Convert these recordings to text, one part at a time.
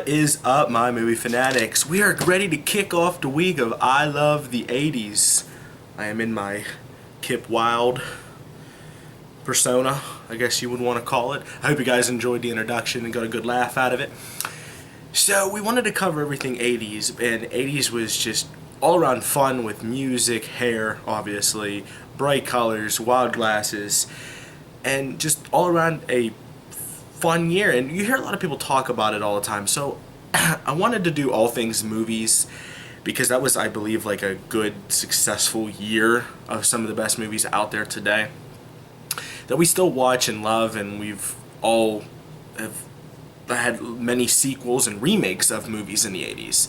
What is up, my movie fanatics? We are ready to kick off the week of I Love the 80s. I am in my Kip Wilde persona, I guess you would want to call it. I hope you guys enjoyed the introduction and got a good laugh out of it. So we wanted to cover everything 80s, and 80s was just all around fun with music, hair, obviously, bright colors, wild glasses, and just all around a fun year. And you hear a lot of people talk about it all the time, so I wanted to do all things movies because that was, I believe, like a good successful year of some of the best movies out there today that we still watch and love, and we've all have had many sequels and remakes of movies in the 80s.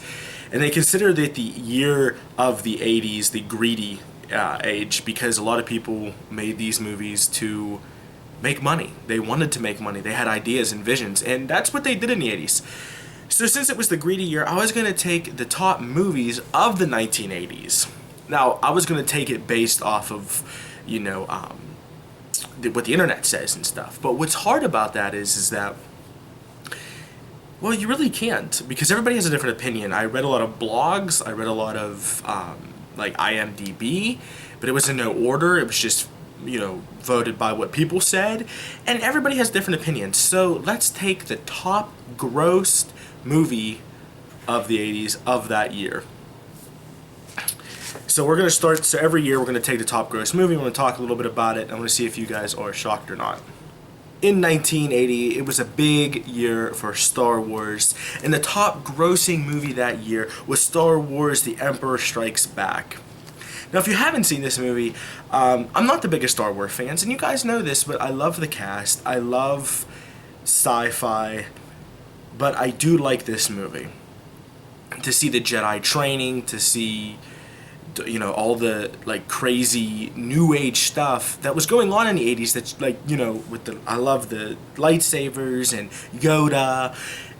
And they consider that the year of the 80s the greedy age, because a lot of people made these movies to make money. They wanted to make money. They had ideas and visions, and that's what they did in the 80s. So since it was the greedy year, I was going to take the top movies of the 1980s. Now, I was going to take it based off of, what the internet says and stuff. But what's hard about that is that, well, you really can't, because everybody has a different opinion. I read a lot of blogs. I read a lot of, like IMDb, but it was in no order. It was just voted by what people said, and everybody has different opinions. So let's take the top grossed movie of the 80s of that year. So we're going to start, so every year we're going to take the top gross movie, we're going to talk a little bit about it, and I'm going to see if you guys are shocked or not. In 1980, it was a big year for Star Wars, and the top grossing movie that year was Star Wars: The Emperor Strikes Back. Now, if you haven't seen this movie, I'm not the biggest Star Wars fans, and you guys know this, but I love the cast, I love sci-fi, but I do like this movie. To see the Jedi training, to see, all the, crazy new age stuff that was going on in the 80s, that's, with I love the lightsabers and Yoda.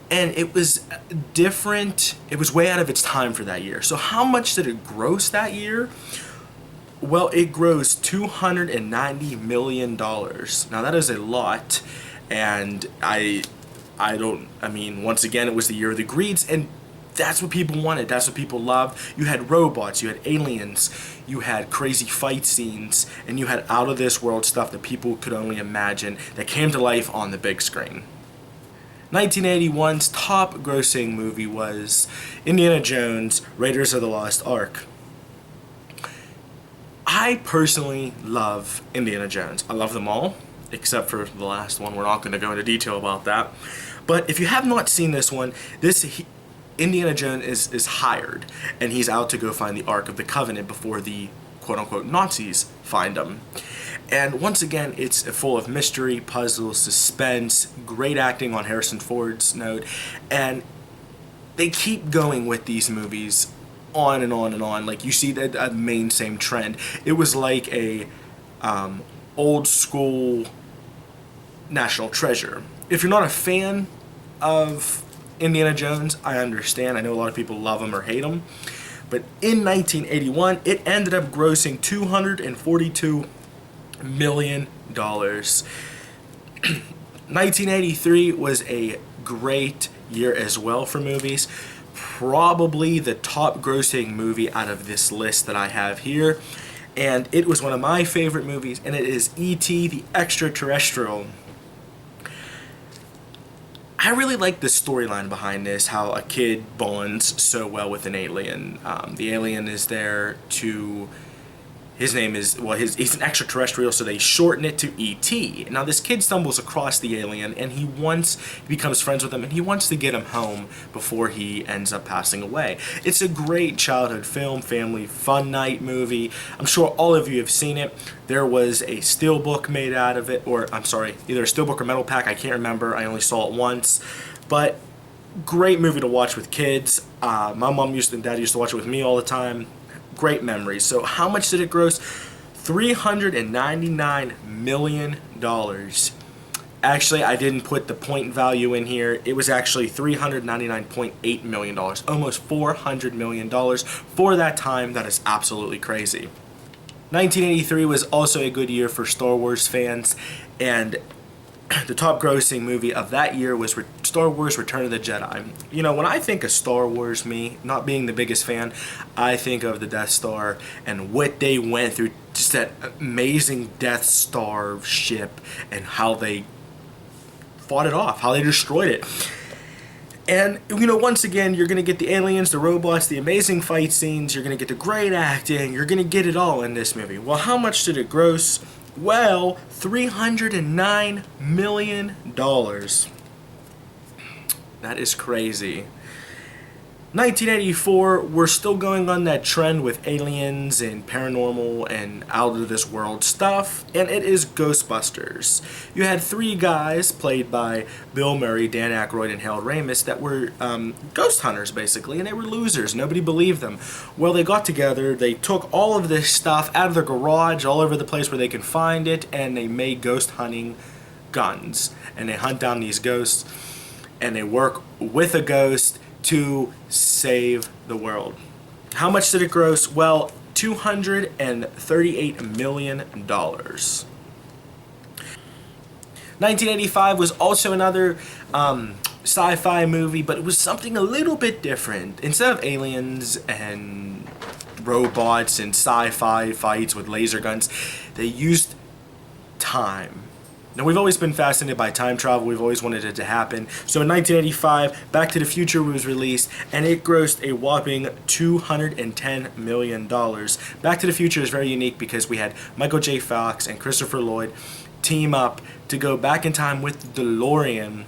And it was different. It was way out of its time for that year. So how much did it gross that year? Well, it grossed $290 million. Now that is a lot. And once again, it was the year of the greeds, and that's what people wanted. That's what people loved. You had robots, you had aliens, you had crazy fight scenes, and you had out of this world stuff that people could only imagine that came to life on the big screen. 1981's top grossing movie was Indiana Jones, Raiders of the Lost Ark. I personally love Indiana Jones. I love them all, except for the last one. We're not going to go into detail about that. But if you have not seen this one, Indiana Jones is hired, and he's out to go find the Ark of the Covenant before the quote-unquote Nazis find him. And once again, it's full of mystery, puzzle, suspense, great acting on Harrison Ford's note, and they keep going with these movies on and on and on. Like, you see that main same trend. It was like a old school National Treasure. If you're not a fan of Indiana Jones, I understand. I know a lot of people love him or hate him. But in 1981, it ended up grossing $242 million. 1983 was a great year as well for movies. Probably the top grossing movie out of this list that I have here. And it was one of my favorite movies, and it is E.T. the Extraterrestrial. I really like the storyline behind this, how a kid bonds so well with an alien. The alien is there to, his name is, he's an extraterrestrial, so they shorten it to E.T. Now this kid stumbles across the alien, and he becomes friends with him, and he wants to get him home before he ends up passing away. It's a great childhood film, family fun night movie. I'm sure all of you have seen it. There was a steelbook made out of it, or I'm sorry, either a steelbook or metal pack, I can't remember, I only saw it once. But great movie to watch with kids. My mom and dad used to watch it with me all the time. Great memories. So how much did it gross? $399 million. Actually, I didn't put the point value in here. It was actually $399.8 million. Almost $400 million for that time. That is absolutely crazy. 1983 was also a good year for Star Wars fans, and the top grossing movie of that year was Star Wars Return of the Jedi. You know, when I think of Star Wars, me, not being the biggest fan, I think of the Death Star and what they went through, just that amazing Death Star ship and how they fought it off, how they destroyed it. And, you know, once again, you're going to get the aliens, the robots, the amazing fight scenes, you're going to get the great acting, you're going to get it all in this movie. Well, how much did it gross? Well, $309 million. That is crazy. 1984, we're still going on that trend with aliens and paranormal and out of this world stuff, and it is Ghostbusters. You had three guys played by Bill Murray, Dan Aykroyd, and Harold Ramis that were ghost hunters basically, and they were losers. Nobody believed them. Well, they got together, they took all of this stuff out of their garage, all over the place where they can find it, and they made ghost hunting guns. And they hunt down these ghosts, and they work with a ghost to save the world. How much did it gross? Well, $238 million. 1985 was also another sci-fi movie, but it was something a little bit different. Instead of aliens and robots and sci-fi fights with laser guns, they used time. Now, we've always been fascinated by time travel. We've always wanted it to happen. So in 1985, Back to the Future was released, and it grossed a whopping $210 million. Back to the Future is very unique because we had Michael J. Fox and Christopher Lloyd team up to go back in time with the DeLorean.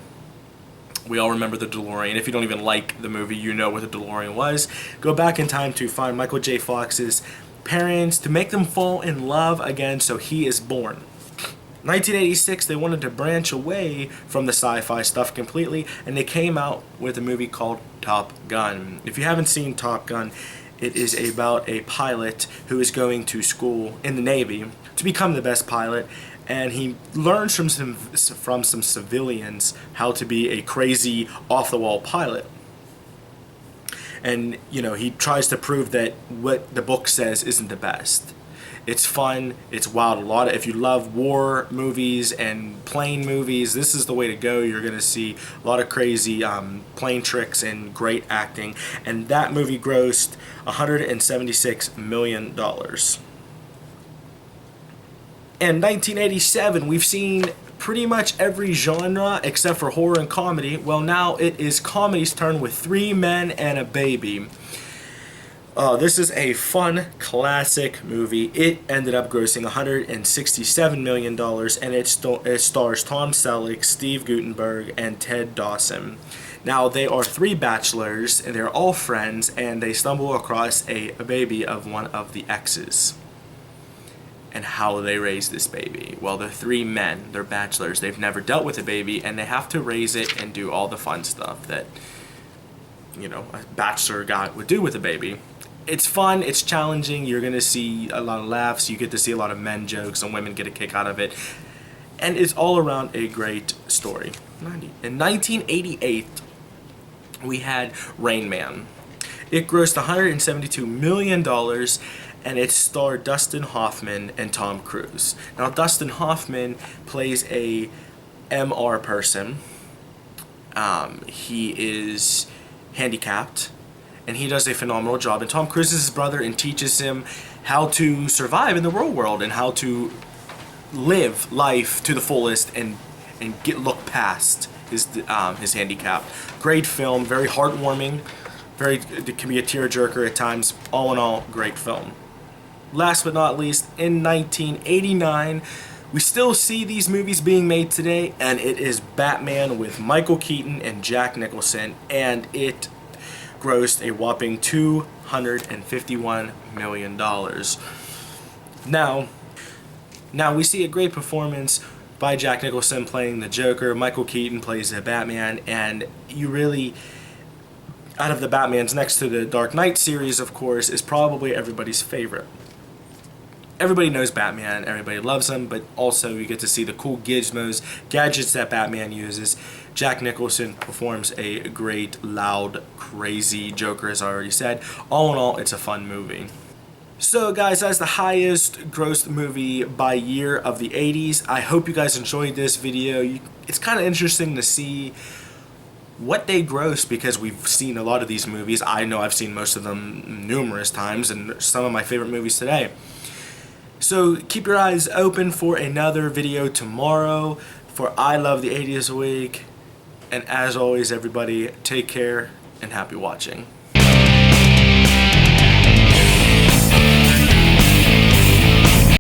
We all remember the DeLorean. If you don't even like the movie, you know what the DeLorean was. Go back in time to find Michael J. Fox's parents, to make them fall in love again, so he is born. 1986, they wanted to branch away from the sci-fi stuff completely, and they came out with a movie called Top Gun. If you haven't seen Top Gun, it is about a pilot who is going to school in the Navy to become the best pilot, and he learns from some civilians how to be a crazy, off-the-wall pilot. And, you know, he tries to prove that what the book says isn't the best. It's fun, it's wild. If you love war movies and plane movies, this is the way to go. You're gonna see a lot of crazy plane tricks and great acting. And that movie grossed $176 million. In 1987, we've seen pretty much every genre except for horror and comedy. Well, now it is comedy's turn with Three Men and a Baby. This is a fun, classic movie. It ended up grossing $167 million, and it stars Tom Selleck, Steve Guttenberg, and Ted Dawson. Now, they are three bachelors, and they're all friends, and they stumble across a baby of one of the exes. And how they raise this baby? Well, they're three men, they're bachelors, they've never dealt with a baby, and they have to raise it and do all the fun stuff that, you know, a bachelor guy would do with a baby. It's fun, it's challenging, you're going to see a lot of laughs, you get to see a lot of men jokes, and women get a kick out of it. And it's all around a great story. In 1988, we had Rain Man. It grossed $172 million, and it starred Dustin Hoffman and Tom Cruise. Now, Dustin Hoffman plays a MR person. He is handicapped, and he does a phenomenal job. And Tom Cruise is his brother and teaches him how to survive in the real world and how to live life to the fullest and look past his handicap. Great film, very heartwarming, it can be a tearjerker at times. All in all, great film. Last but not least, in 1989, we still see these movies being made today, and it is Batman with Michael Keaton and Jack Nicholson, and it grossed a whopping $251 million. Now we see a great performance by Jack Nicholson playing the Joker. Michael Keaton plays the Batman, and you really, out of the Batmans next to the Dark Knight series, of course, is probably everybody's favorite. Everybody knows Batman, everybody loves him, but also you get to see the cool gizmos, gadgets that Batman uses. Jack Nicholson performs a great, loud, crazy Joker, as I already said. All in all, it's a fun movie. So guys, that's the highest grossed movie by year of the 80s. I hope you guys enjoyed this video. It's kind of interesting to see what they gross, because we've seen a lot of these movies. I know I've seen most of them numerous times, and some of my favorite movies today. So keep your eyes open for another video tomorrow for I Love the 80s Week. And as always, everybody, take care and happy watching.